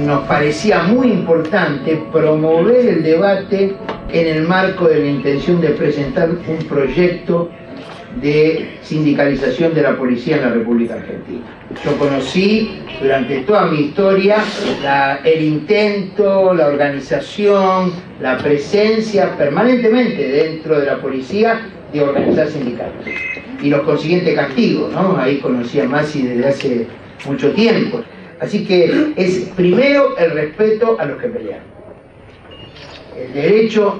nos parecía muy importante promover el debate en el marco de la intención de presentar un proyecto de sindicalización de la policía en la República Argentina. Yo conocí durante toda mi historia el intento, la organización, la presencia permanentemente dentro de la policía de organizar sindicatos y los consiguientes castigos, ¿no? Ahí conocí a Masi desde hace mucho tiempo. Así que es primero el respeto a los que pelean. El derecho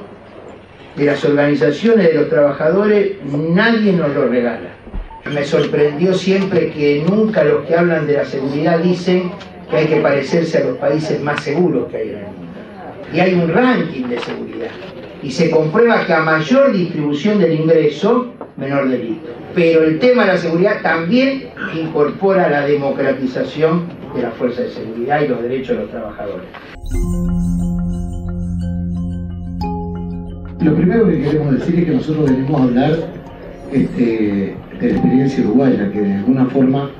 de las organizaciones de los trabajadores nadie nos lo regala. Me sorprendió siempre que nunca los que hablan de la seguridad dicen que hay que parecerse a los países más seguros que hay en el mundo. Y hay un ranking de seguridad. Y se comprueba que a mayor distribución del ingreso, menor delito. Pero el tema de la seguridad también incorpora la democratización de las fuerzas de seguridad y los derechos de los trabajadores. Lo primero que queremos decir es que nosotros venimos a hablar de la experiencia uruguaya, que de alguna forma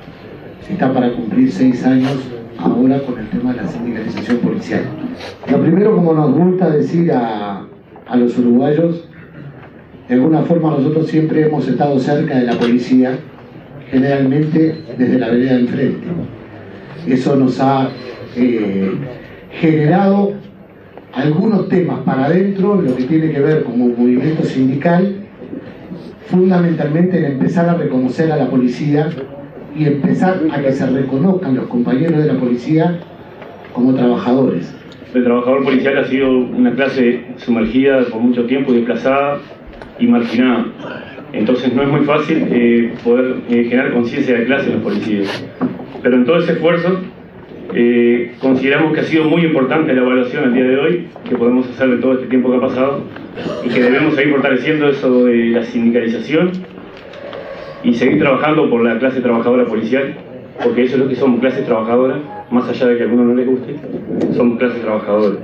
está para cumplir 6 años ahora con el tema de la sindicalización policial. Lo primero, como nos gusta decir a los uruguayos, de alguna forma nosotros siempre hemos estado cerca de la policía, generalmente desde la vereda de enfrente. Eso nos ha generado algunos temas para adentro, lo que tiene que ver como movimiento sindical, fundamentalmente en empezar a reconocer a la policía y empezar a que se reconozcan los compañeros de la policía como trabajadores. El trabajador policial ha sido una clase sumergida por mucho tiempo, desplazada y marginada. Entonces no es muy fácil poder generar conciencia de clase en los policías. Pero en todo ese esfuerzo consideramos que ha sido muy importante la evaluación al día de hoy, que podemos hacer de todo este tiempo que ha pasado, y que debemos seguir fortaleciendo eso de la sindicalización y seguir trabajando por la clase trabajadora policial, porque eso es lo que somos, clase trabajadora, más allá de que a alguno no le guste, somos clase trabajadora.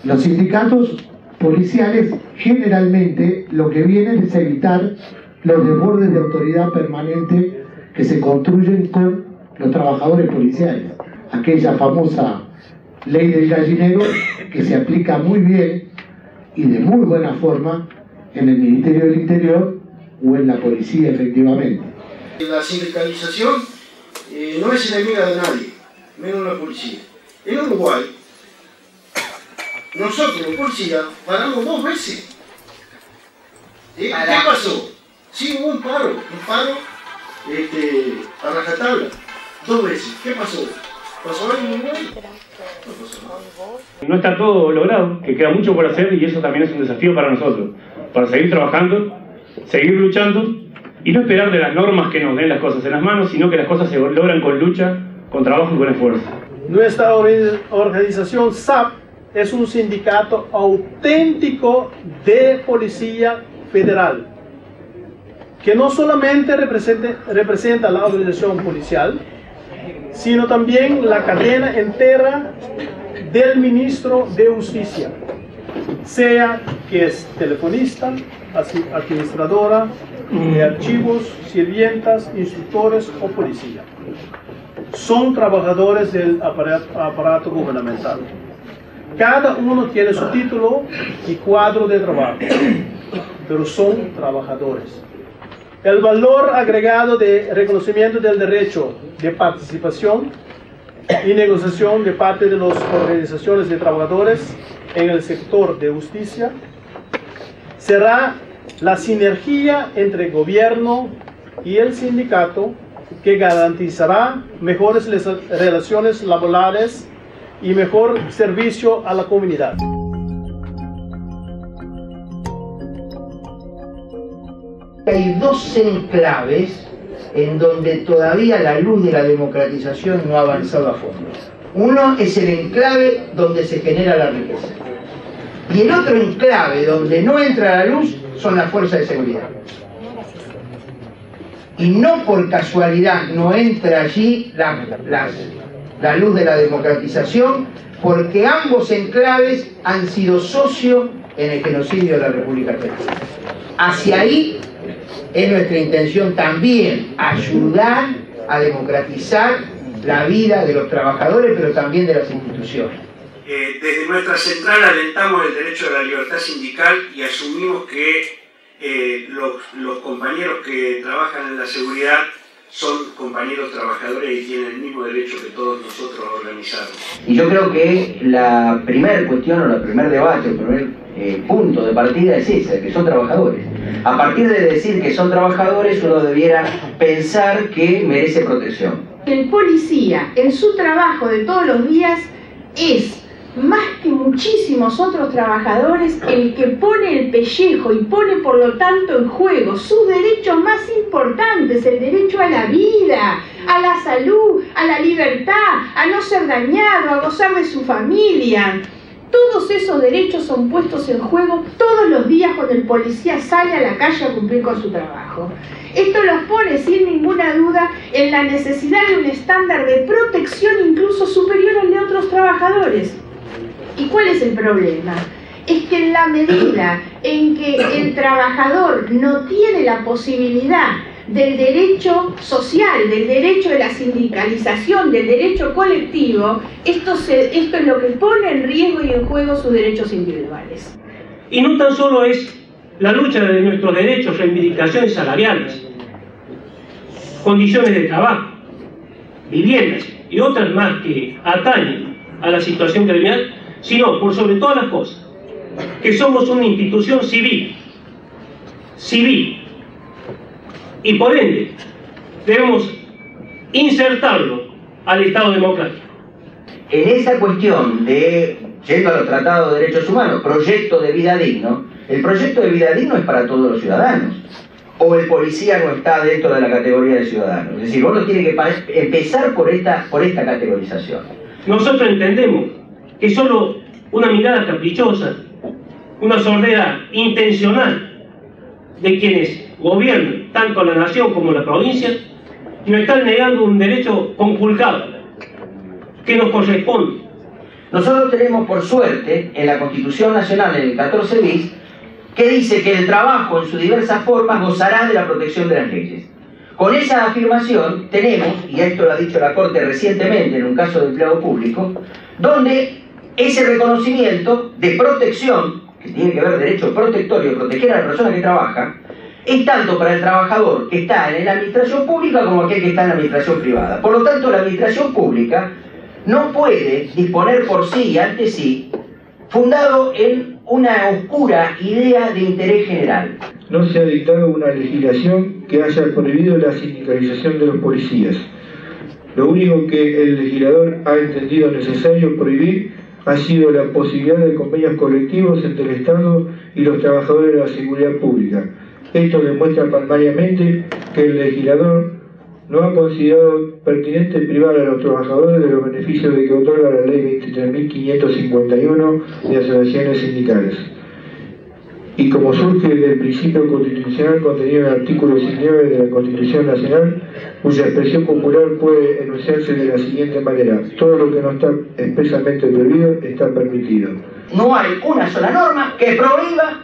Los sindicatos policiales generalmente lo que vienen es evitar los desbordes de autoridad permanente que se construyen con los trabajadores policiales. Aquella famosa ley del gallinero que se aplica muy bien y de muy buena forma en el Ministerio del Interior o en la policía, efectivamente. La sindicalización no es enemiga de nadie, menos la policía. En Uruguay, nosotros, los policías, paramos 2 veces. ¿Qué pasó? Sí, hubo un paro a rajatabla, 2 veces. ¿Qué pasó? ¿Pasó algo en Uruguay? No pasó nada. No está todo logrado, que queda mucho por hacer, y eso también es un desafío para nosotros, para seguir trabajando, seguir luchando y no esperar de las normas que nos den las cosas en las manos, sino que las cosas se logran con lucha, con trabajo y con esfuerzo. Nuestra organización SAP es un sindicato auténtico de policía federal, que no solamente representa la organización policial, sino también la cadena entera del ministro de Justicia, sea que es telefonista, administradora de archivos, sirvientas, instructores o policía. Son trabajadores del aparato gubernamental. Cada uno tiene su título y cuadro de trabajo, pero son trabajadores. El valor agregado de reconocimiento del derecho de participación y negociación de parte de las organizaciones de trabajadores en el sector de justicia será la sinergia entre el gobierno y el sindicato que garantizará mejores relaciones laborales y mejor servicio a la comunidad. Hay 2 enclaves en donde todavía la luz de la democratización no ha avanzado a fondo. Uno es el enclave donde se genera la riqueza. Y el otro enclave donde no entra la luz son las fuerzas de seguridad. Y no por casualidad no entra allí la luz de la democratización, porque ambos enclaves han sido socios en el genocidio de la República Argentina. Hacia ahí es nuestra intención también, ayudar a democratizar la vida de los trabajadores, pero también de las instituciones. Desde nuestra central alentamos el derecho a la libertad sindical y asumimos que los compañeros que trabajan en la seguridad son compañeros trabajadores y tienen el mismo derecho que todos nosotros a organizarnos. Y yo creo que la primera cuestión o el primer debate, el primer punto de partida es ese, que son trabajadores. A partir de decir que son trabajadores, uno debiera pensar que merece protección. El policía en su trabajo de todos los días es, más que muchísimos otros trabajadores, el que pone el pellejo y pone por lo tanto en juego sus derechos más importantes, el derecho a la vida, a la salud, a la libertad, a no ser dañado, a gozar de su familia. Todos esos derechos son puestos en juego todos los días cuando el policía sale a la calle a cumplir con su trabajo. Esto los pone sin ninguna duda en la necesidad de un estándar de protección incluso superior al de otros trabajadores. ¿Y cuál es el problema? Es que en la medida en que el trabajador no tiene la posibilidad del derecho social, del derecho de la sindicalización, del derecho colectivo, esto es lo que pone en riesgo y en juego sus derechos individuales. Y no tan solo es la lucha de nuestros derechos, reivindicaciones salariales, condiciones de trabajo, viviendas y otras más que atañen a la situación criminal, sino por sobre todas las cosas, que somos una institución civil, y por ende debemos insertarlo al Estado democrático. En esa cuestión de, yendo a los tratados de derechos humanos, proyecto de vida digno, el proyecto de vida digno es para todos los ciudadanos, o el policía no está dentro de la categoría de ciudadanos. Es decir, uno tiene que empezar por esta categorización. Nosotros entendemos que solo una mirada caprichosa, una sordera intencional de quienes gobiernan tanto la nación como la provincia, nos están negando un derecho conculcado que nos corresponde. Nosotros tenemos, por suerte, en la Constitución Nacional, en el 14 bis, que dice que el trabajo en sus diversas formas gozará de la protección de las leyes. Con esa afirmación tenemos, y esto lo ha dicho la Corte recientemente en un caso de empleado público, donde ese reconocimiento de protección, que tiene que ver derecho protectorio, proteger a la persona que trabaja, es tanto para el trabajador que está en la administración pública como aquel que está en la administración privada. Por lo tanto, la administración pública no puede disponer por sí y ante sí, fundado en una oscura idea de interés general. No se ha dictado una legislación que haya prohibido la sindicalización de los policías. Lo único que el legislador ha entendido necesario prohibir ha sido la posibilidad de convenios colectivos entre el Estado y los trabajadores de la seguridad pública. Esto demuestra palmariamente que el legislador no ha considerado pertinente privar a los trabajadores de los beneficios de que otorga la Ley 23.551 de asociaciones sindicales. Y como surge del principio constitucional contenido en el artículo 19 de la Constitución Nacional, cuya expresión popular puede enunciarse de la siguiente manera: todo lo que no está expresamente prohibido está permitido. No hay una sola norma que prohíba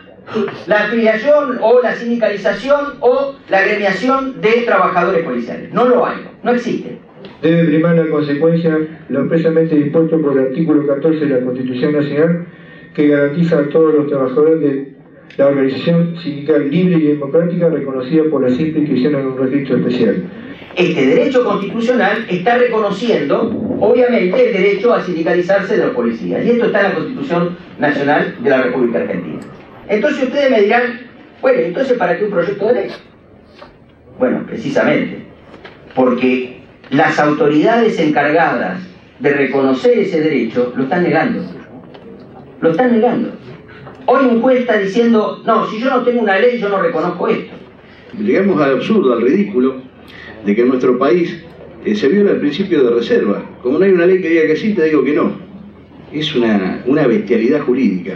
la afiliación o la sindicalización o la agremiación de trabajadores policiales. No lo hay, no existe. Debe primar la consecuencia lo expresamente dispuesto por el artículo 14 de la Constitución Nacional, que garantiza a todos los trabajadores de la organización sindical libre y democrática reconocida por la simple inscripción en un registro especial. Este derecho constitucional está reconociendo, obviamente, el derecho a sindicalizarse de los policías. Y esto está en la Constitución Nacional de la República Argentina. Entonces ustedes me dirán, bueno, entonces ¿para qué un proyecto de ley? Bueno, precisamente, porque las autoridades encargadas de reconocer ese derecho lo están negando. Lo están negando. Hoy un juez está diciendo, no, si yo no tengo una ley, yo no reconozco esto. Llegamos al absurdo, al ridículo, de que en nuestro país se viola el principio de reserva. Como no hay una ley que diga que sí, te digo que no. Es una bestialidad jurídica.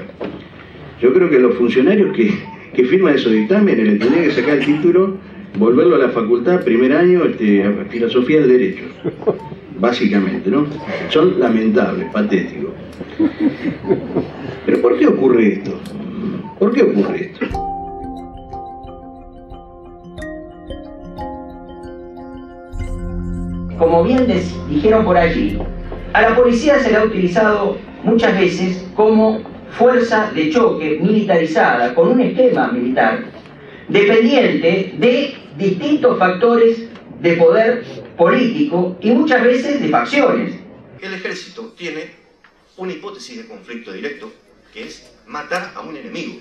Yo creo que los funcionarios que firman esos dictámenes le tendrían que sacar el título, volverlo a la facultad, primer año, filosofía del derecho. Básicamente, ¿no? Son lamentables, patéticos. Pero ¿por qué ocurre esto? ¿Por qué ocurre esto? como bien dijeron por allí, a la policía se le ha utilizado muchas veces como fuerza de choque militarizada, con un esquema militar, dependiente de distintos factores de poder político y muchas veces de facciones. El ejército tiene una hipótesis de conflicto directo, que es matar a un enemigo,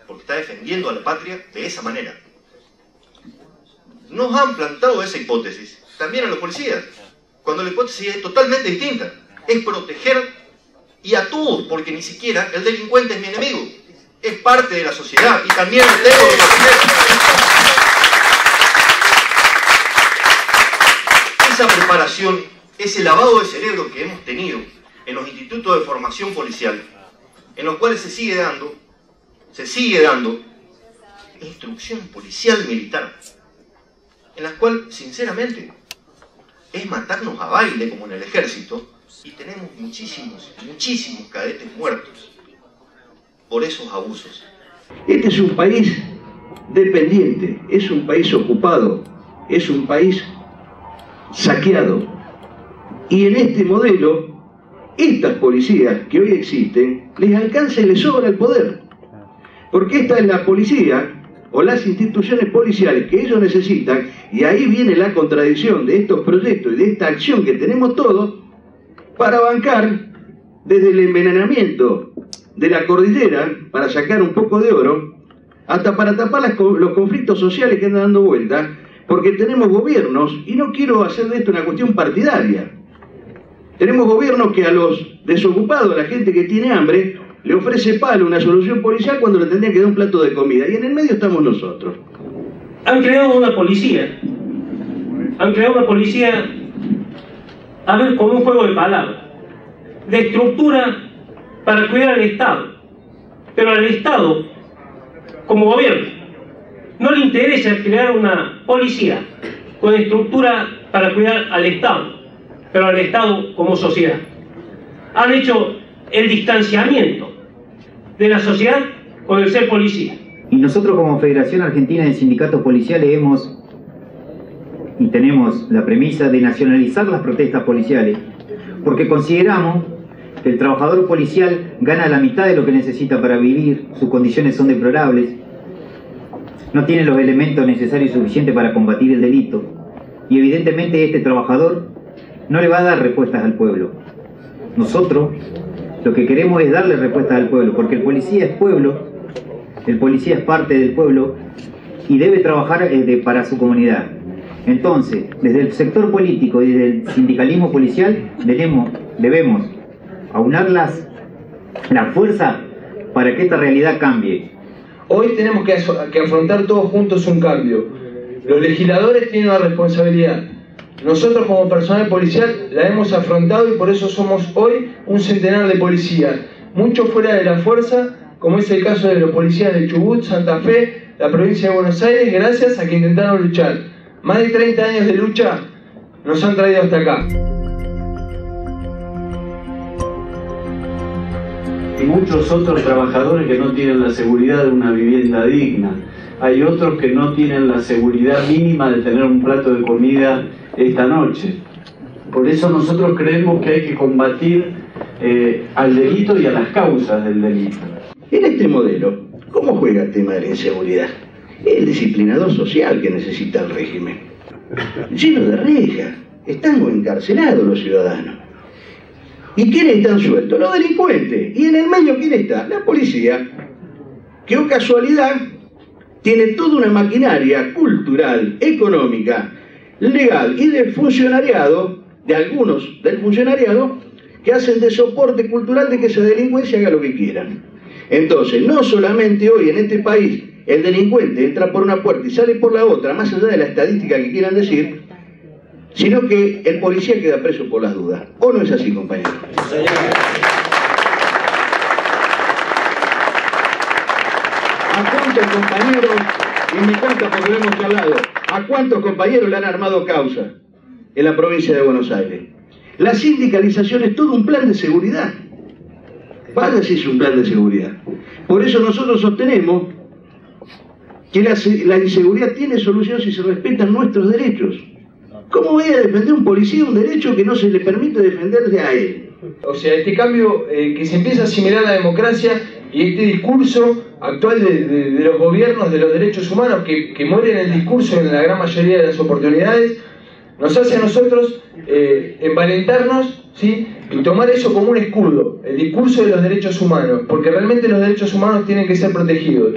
porque está defendiendo a la patria de esa manera. Nos han plantado esa hipótesis también a los policías, cuando la hipótesis es totalmente distinta. Es proteger y a todos, porque ni siquiera el delincuente es mi enemigo. Es parte de la sociedad y también lo tengo que proteger. Esa preparación, ese lavado de cerebro que hemos tenido en los institutos de formación policial, en los cuales se sigue dando instrucción policial militar, en las cuales, sinceramente, es matarnos a baile como en el ejército, y tenemos muchísimos cadetes muertos por esos abusos. Este es un país dependiente, es un país ocupado, es un país saqueado. Y en este modelo, estas policías que hoy existen, les alcanza y les sobra el poder. Porque esta es la policía o las instituciones policiales que ellos necesitan, y ahí viene la contradicción de estos proyectos y de esta acción que tenemos todos para bancar desde el envenenamiento de la cordillera para sacar un poco de oro, hasta para tapar los conflictos sociales que andan dando vuelta, porque tenemos gobiernos, y no quiero hacer de esto una cuestión partidaria, tenemos gobiernos que a los desocupados, a la gente que tiene hambre, le ofrece palo una solución policial cuando le tendrían que dar un plato de comida, y en el medio estamos nosotros. Han creado una policía, a ver, como un juego de palabras, de estructura para cuidar al Estado, pero al Estado como gobierno no le interesa crear una policía con estructura para cuidar al Estado, pero al Estado como sociedad. Han hecho el distanciamiento de la sociedad con el ser policía. Y nosotros como Federación Argentina de Sindicatos Policiales tenemos la premisa de nacionalizar las protestas policiales, porque consideramos que el trabajador policial gana la mitad de lo que necesita para vivir, sus condiciones son deplorables, no tiene los elementos necesarios y suficientes para combatir el delito, y evidentemente este trabajador no le va a dar respuestas al pueblo. Nosotros lo que queremos es darle respuestas al pueblo, porque el policía es pueblo, el policía es parte del pueblo y debe trabajar para su comunidad. Entonces, desde el sector político y desde el sindicalismo policial debemos aunar la fuerza para que esta realidad cambie. Hoy tenemos que afrontar todos juntos un cambio. Los legisladores tienen una responsabilidad. Nosotros como personal policial la hemos afrontado y por eso somos hoy un centenar de policías. Mucho fuera de la fuerza, como es el caso de los policías de Chubut, Santa Fe, la provincia de Buenos Aires, gracias a que intentaron luchar. Más de 30 años de lucha nos han traído hasta acá. Y muchos otros trabajadores que no tienen la seguridad de una vivienda digna. Hay otros que no tienen la seguridad mínima de tener un plato de comida esta noche. Por eso nosotros creemos que hay que combatir al delito y a las causas del delito. En este modelo, ¿cómo juega el tema de la inseguridad? Es el disciplinador social que necesita el régimen. Lleno de rejas, estamos encarcelados los ciudadanos. ¿Y quiénes están sueltos? Los delincuentes. ¿Y en el medio quién está? La policía, que o casualidad tiene toda una maquinaria cultural, económica, legal y de funcionariado, de algunos del funcionariado, que hacen de soporte cultural de que esa delincuencia haga lo que quieran. Entonces, no solamente hoy en este país el delincuente entra por una puerta y sale por la otra, más allá de la estadística que quieran decir, sino que el policía queda preso por las dudas. ¿O no es así, compañero? ¿A cuántos compañeros, y me encanta porque lo hemos charlado, a cuántos compañeros le han armado causa en la provincia de Buenos Aires? La sindicalización es todo un plan de seguridad. Vaya si es un plan de seguridad. Por eso nosotros sostenemos que la inseguridad tiene solución si se respetan nuestros derechos. ¿Cómo voy a defender a un policía un derecho que no se le permite defenderle a él? O sea, este cambio que se empieza a asimilar a la democracia y este discurso actual de los gobiernos de los derechos humanos que mueren en el discurso en la gran mayoría de las oportunidades, nos hace a nosotros envalentarnos, ¿sí? Y tomar eso como un escudo, el discurso de los derechos humanos, porque realmente los derechos humanos tienen que ser protegidos.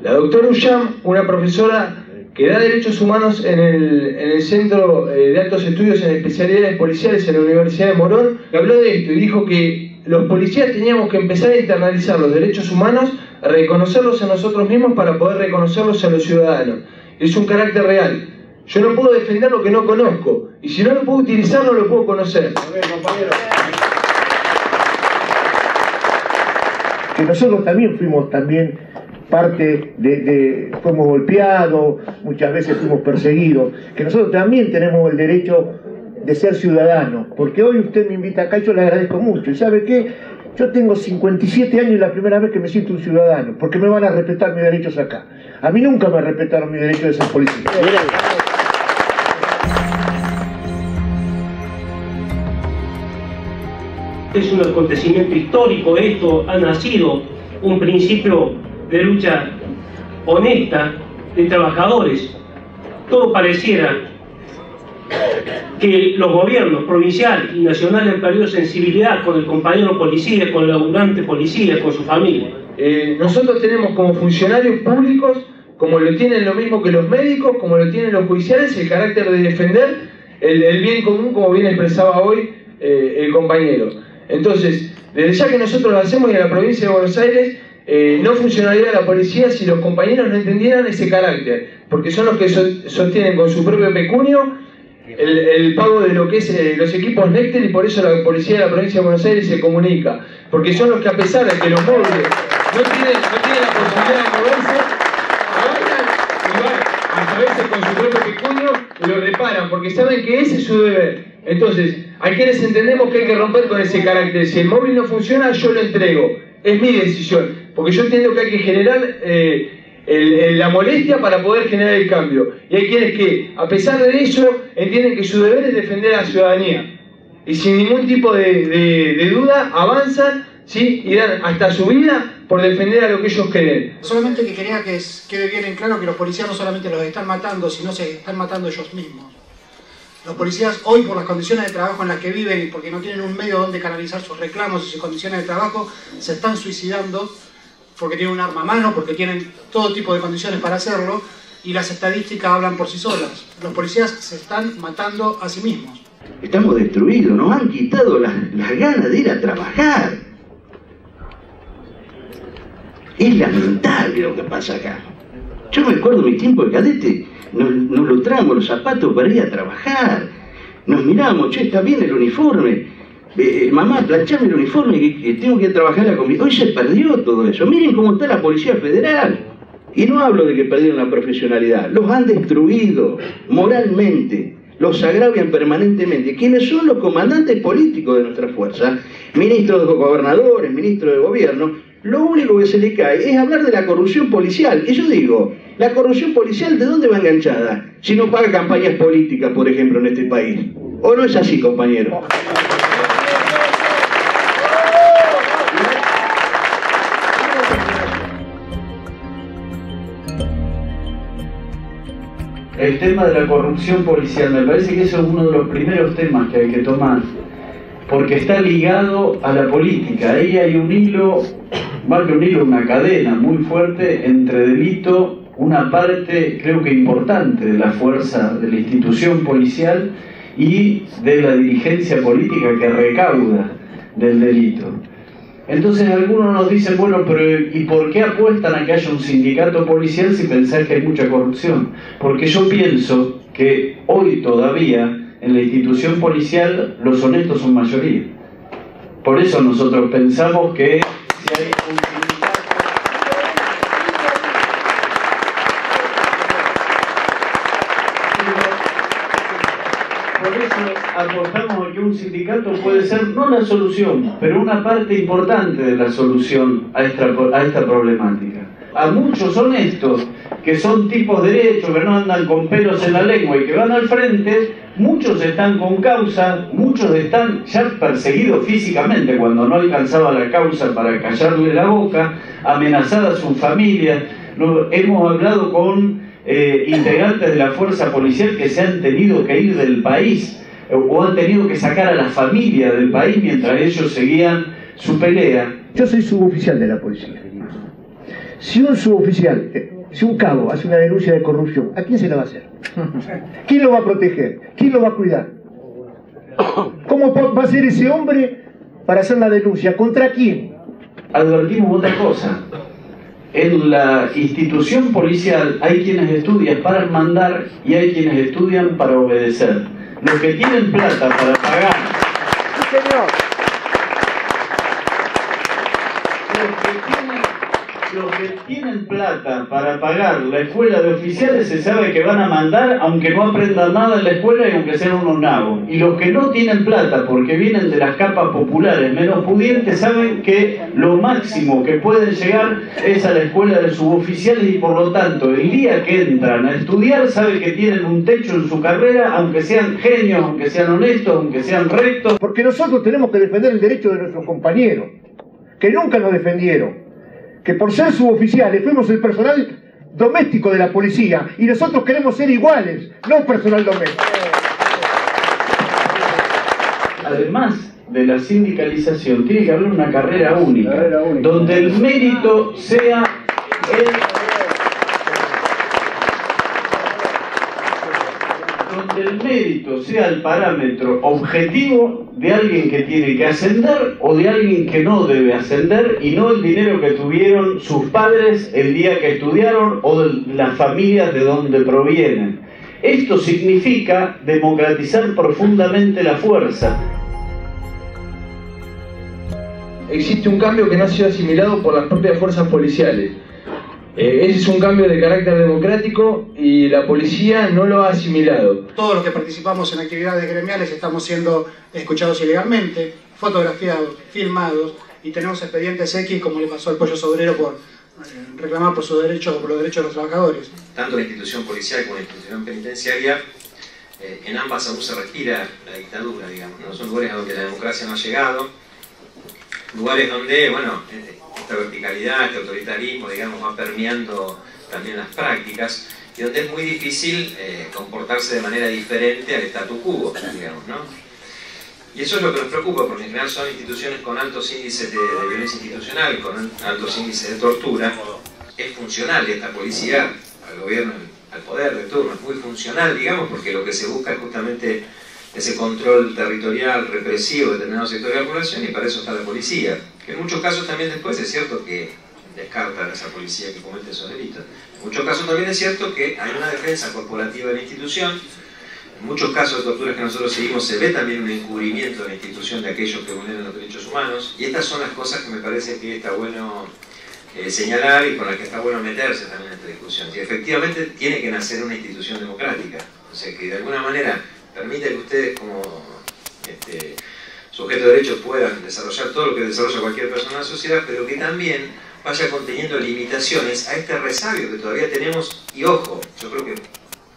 La doctora Ullam, una profesora que da derechos humanos en el Centro de Altos Estudios en Especialidades Policiales en la Universidad de Morón, habló de esto y dijo que los policías teníamos que empezar a internalizar los derechos humanos, a reconocerlos en nosotros mismos para poder reconocerlos en los ciudadanos. Es un carácter real. Yo no puedo defender lo que no conozco, y si no lo puedo utilizar, no lo puedo conocer. Que nosotros también fuimos parte fuimos golpeados, muchas veces fuimos perseguidos, que nosotros también tenemos el derecho de ser ciudadanos, porque hoy usted me invita acá y yo le agradezco mucho, y ¿sabe qué? Yo tengo 57 años y la primera vez que me siento un ciudadano, porque me van a respetar mis derechos acá. A mí nunca me respetaron mi derecho de ser policía. Es un acontecimiento histórico, esto ha nacido un principio de lucha honesta de trabajadores. Todo pareciera que los gobiernos provinciales y nacionales han perdido sensibilidad con el compañero policía, con el laburante policía, con su familia. Nosotros tenemos como funcionarios públicos, como lo tienen lo mismo que los médicos, como lo tienen los judiciales, el carácter de defender el bien común, como bien expresaba hoy el compañero. Entonces, desde ya que nosotros lo hacemos y en la provincia de Buenos Aires, no funcionaría la policía si los compañeros no entendieran ese carácter, porque son los que sostienen con su propio pecunio el pago de lo que es los equipos Nectel, y por eso la policía de la provincia de Buenos Aires se comunica, porque son los que, a pesar de que los móviles no tienen la posibilidad de moverse, agarran y van a veces con su propio pecunio y lo reparan, porque saben que ese es su deber. Entonces, hay quienes entendemos que hay que romper con ese carácter. Si el móvil no funciona, yo lo entrego, es mi decisión, porque yo entiendo que hay que generar la molestia para poder generar el cambio. Y hay quienes que, a pesar de eso, entienden que su deber es defender a la ciudadanía. Y sin ningún tipo de duda, avanzan, ¿sí? Y dan hasta su vida por defender a lo que ellos creen. Solamente que quería que quede bien en claro que los policías no solamente los están matando, sino se están matando ellos mismos. Los policías hoy, por las condiciones de trabajo en las que viven y porque no tienen un medio donde canalizar sus reclamos y sus condiciones de trabajo, se están suicidando porque tienen un arma a mano, porque tienen todo tipo de condiciones para hacerlo, y las estadísticas hablan por sí solas. Los policías se están matando a sí mismos. Estamos destruidos, nos han quitado las ganas de ir a trabajar. Es lamentable lo que pasa acá. Yo me acuerdo de mi tiempo de cadete, nos lustrábamos los zapatos para ir a trabajar. Nos mirábamos, che, está bien el uniforme. Mamá, planchame el uniforme que tengo que ir a trabajar a comida. Hoy se perdió todo eso. Miren cómo está la Policía Federal. Y no hablo de que perdieron la profesionalidad. Los han destruido moralmente. Los agravian permanentemente. ¿Quiénes son los comandantes políticos de nuestra fuerza? Ministros de gobernadores, ministros de gobierno. Lo único que se le cae es hablar de la corrupción policial. Y yo digo, ¿la corrupción policial de dónde va enganchada? Si no paga campañas políticas, por ejemplo, en este país. ¿O no es así, compañero? El tema de la corrupción policial, me parece que ese es uno de los primeros temas que hay que tomar, porque está ligado a la política. Ahí hay un hilo, más que un hilo, una cadena muy fuerte entre delito, una parte creo que importante de la fuerza de la institución policial y de la dirigencia política que recauda del delito. Entonces algunos nos dicen, bueno, pero ¿y por qué apuestan a que haya un sindicato policial si pensás que hay mucha corrupción? Porque yo pienso que hoy todavía en la institución policial los honestos son mayoría. Por eso nosotros pensamos que si hay un sindicato... Por eso aportamos que un sindicato puede ser no la solución, pero una parte importante de la solución a esta problemática. a muchos honestos, que son tipos derechos, que no andan con pelos en la lengua y que van al frente, muchos están con causa, muchos están ya perseguidos físicamente cuando no alcanzaba la causa para callarle la boca, amenazada a su familia. Hemos hablado con integrantes de la fuerza policial que se han tenido que ir del país o han tenido que sacar a la familia del país mientras ellos seguían su pelea. Yo soy suboficial de la policía. Si un suboficial, si un cabo hace una denuncia de corrupción, ¿a quién se la va a hacer? ¿Quién lo va a proteger? ¿Quién lo va a cuidar? ¿Cómo va a ser ese hombre para hacer la denuncia? ¿Contra quién? Advertimos otra cosa. En la institución policial hay quienes estudian para mandar y hay quienes estudian para obedecer. Los que tienen plata para pagar. Sí, señor. Los que tienen plata para pagar la escuela de oficiales se sabe que van a mandar aunque no aprendan nada en la escuela y aunque sean unos nabos. Y los que no tienen plata porque vienen de las capas populares menos pudientes saben que lo máximo que pueden llegar es a la escuela de suboficiales y por lo tanto el día que entran a estudiar saben que tienen un techo en su carrera aunque sean genios, aunque sean honestos, aunque sean rectos. Porque nosotros tenemos que defender el derecho de nuestros compañeros, que nunca nos defendieron. Que por ser suboficiales fuimos el personal doméstico de la policía y nosotros queremos ser iguales, no personal doméstico. Además de la sindicalización, tiene que haber una carrera única, donde el mérito sea el parámetro objetivo de alguien que tiene que ascender o de alguien que no debe ascender y no el dinero que tuvieron sus padres el día que estudiaron o de las familias de donde provienen. Esto significa democratizar profundamente la fuerza. Existe un cambio que no ha sido asimilado por las propias fuerzas policiales. Ese es un cambio de carácter democrático y la policía no lo ha asimilado. Todos los que participamos en actividades gremiales estamos siendo escuchados ilegalmente, fotografiados, filmados y tenemos expedientes X como le pasó al Pollo Sobrero por reclamar por sus derechos o por los derechos de los trabajadores. Tanto la institución policial como la institución penitenciaria, en ambas aún se respira la dictadura, digamos, ¿no? Son lugares donde la democracia no ha llegado, lugares donde, bueno, esta verticalidad, este autoritarismo, digamos, va permeando también las prácticas y donde es muy difícil comportarse de manera diferente al statu quo, digamos, ¿no? Y eso es lo que nos preocupa, porque en general son instituciones con altos índices de violencia institucional, con altos índices de tortura. Es funcional esta policía al gobierno, al poder de turno, es muy funcional, digamos, porque lo que se busca es justamente ese control territorial, represivo de determinados sectores de la población, y para eso está la policía. Que en muchos casos también después es cierto que descartan a esa policía que comete esos delitos. En muchos casos también es cierto que hay una defensa corporativa de la institución. En muchos casos de torturas que nosotros seguimos se ve también un encubrimiento de la institución de aquellos que vulneran los derechos humanos. Y estas son las cosas que me parece que está bueno señalar y con las que está bueno meterse también en esta discusión. Y efectivamente tiene que nacer una institución democrática. O sea, que de alguna manera permite que ustedes como sujetos de derechos puedan desarrollar todo lo que desarrolla cualquier persona en la sociedad, pero que también vaya conteniendo limitaciones a este resabio que todavía tenemos. Y ojo, yo creo que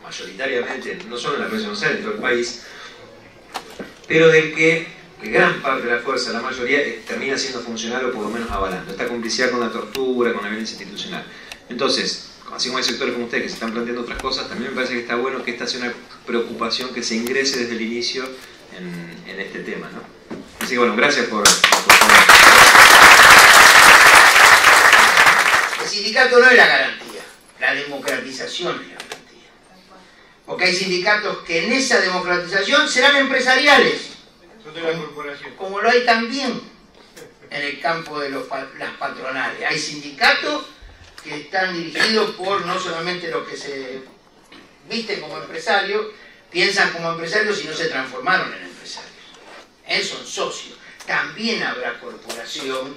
mayoritariamente, no solo en la provincia de Buenos Aires, en todo el país, pero del que gran parte de la fuerza, la mayoría, termina siendo funcional o por lo menos avalando esta complicidad con la tortura, con la violencia institucional. Entonces, así como hay sectores como ustedes que se están planteando otras cosas, también me parece que está bueno que esta sea una preocupación que se ingrese desde el inicio en este tema, ¿no? Así que bueno, gracias por El sindicato no es la garantía, la democratización es la garantía. Porque hay sindicatos que en esa democratización serán empresariales, como lo hay también en el campo de las patronales. Hay sindicatos que están dirigidos por no solamente los que se visten como empresarios, piensan como empresarios y no se transformaron en empresarios. Son socios. También habrá corporación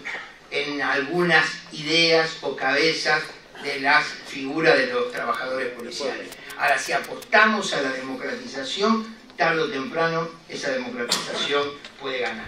en algunas ideas o cabezas de las figuras de los trabajadores policiales. Ahora, si apostamos a la democratización, tarde o temprano esa democratización puede ganar.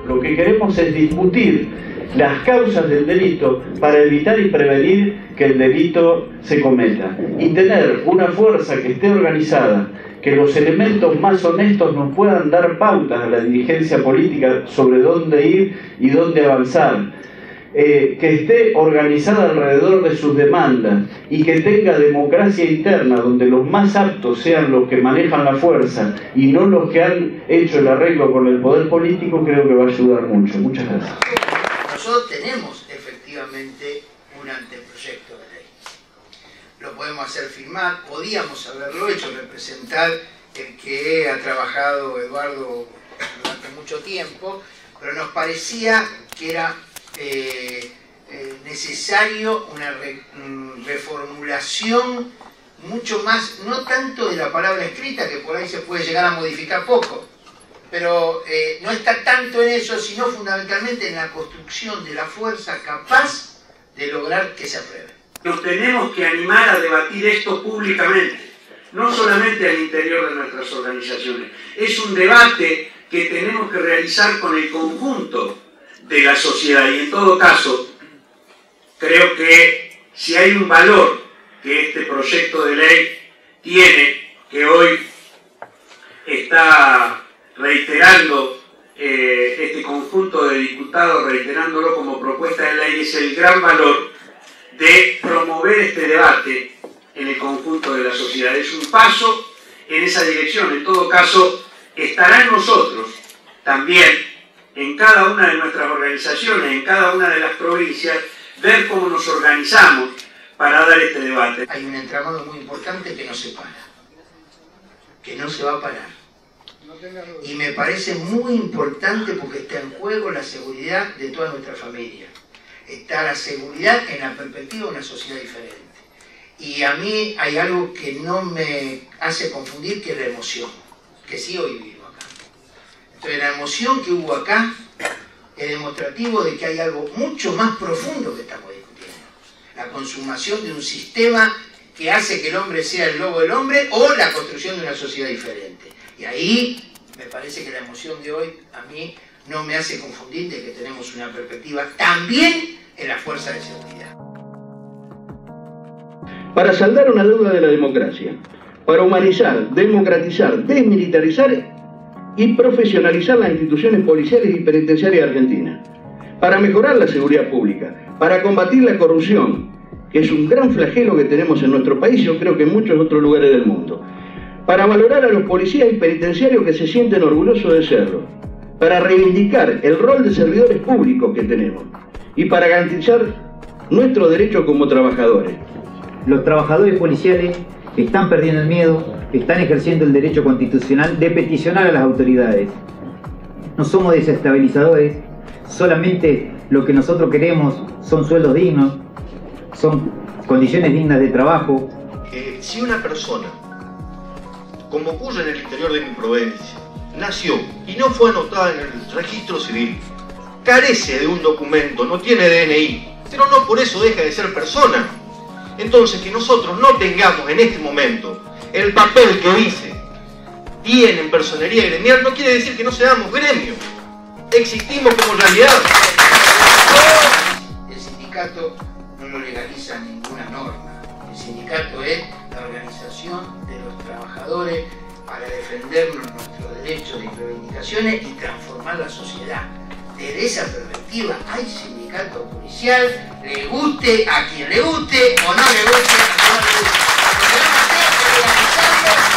Lo Lo que queremos es discutir las causas del delito para evitar y prevenir que el delito se cometa. Y tener una fuerza que esté organizada, que los elementos más honestos nos puedan dar pautas a la dirigencia política sobre dónde ir y dónde avanzar. Que esté organizada alrededor de sus demandas y que tenga democracia interna donde los más aptos sean los que manejan la fuerza y no los que han hecho el arreglo con el poder político, creo que va a ayudar mucho. Muchas gracias. Nosotros tenemos efectivamente un anteproyecto de ley. Lo podemos hacer firmar, podíamos haberlo hecho, representar el que ha trabajado Eduardo durante mucho tiempo, pero nos parecía que era necesario una reformulación mucho más, no tanto de la palabra escrita, que por ahí se puede llegar a modificar poco, pero no está tanto en eso, sino fundamentalmente en la construcción de la fuerza capaz de lograr que se apruebe. Nos tenemos que animar a debatir esto públicamente, no solamente al interior de nuestras organizaciones. Es un debate que tenemos que realizar con el conjunto de la sociedad, y en todo caso creo que si hay un valor que este proyecto de ley tiene, que hoy está reiterando este conjunto de diputados, reiterándolo como propuesta de ley, es el gran valor de promover este debate en el conjunto de la sociedad. Es un paso en esa dirección. En todo caso, estará en nosotros también, en cada una de nuestras organizaciones, en cada una de las provincias, ver cómo nos organizamos para dar este debate. Hay un entramado muy importante que no se para, que no se va a parar. Y me parece muy importante porque está en juego la seguridad de toda nuestra familia. Está la seguridad en la perspectiva de una sociedad diferente. Y a mí hay algo que no me hace confundir, que es la emoción, que sí hoy vivo acá. Entonces la emoción que hubo acá es demostrativo de que hay algo mucho más profundo que estamos discutiendo. La consumación de un sistema que hace que el hombre sea el lobo del hombre, o la construcción de una sociedad diferente. Y ahí me parece que la emoción de hoy a mí no me hace confundir de que tenemos una perspectiva también en la fuerza de seguridad. Para saldar una deuda de la democracia, para humanizar, democratizar, desmilitarizar y profesionalizar las instituciones policiales y penitenciarias de Argentina, para mejorar la seguridad pública, para combatir la corrupción, que es un gran flagelo que tenemos en nuestro país, yo creo que en muchos otros lugares del mundo, para valorar a los policías y penitenciarios que se sienten orgullosos de serlo, para reivindicar el rol de servidores públicos que tenemos y para garantizar nuestros derechos como trabajadores. Los trabajadores policiales están perdiendo el miedo, están ejerciendo el derecho constitucional de peticionar a las autoridades. No somos desestabilizadores, solamente lo que nosotros queremos son sueldos dignos, son condiciones dignas de trabajo. Si una persona, como ocurre en el interior de mi provincia, nació y no fue anotada en el registro civil, carece de un documento, no tiene DNI, pero no por eso deja de ser persona. Entonces, que nosotros no tengamos en este momento el papel que dice tienen personería gremial, no quiere decir que no seamos gremios. Existimos como realidad. El sindicato no lo legaliza ninguna norma. El sindicato es la organización de los trabajadores para defendernos nuestros derechos y reivindicaciones y transformar la sociedad. Desde esa perspectiva, hay sindicato policial, le guste a quien le guste o no le guste a quien no le guste. Lo que vamos a hacer es legalizarlo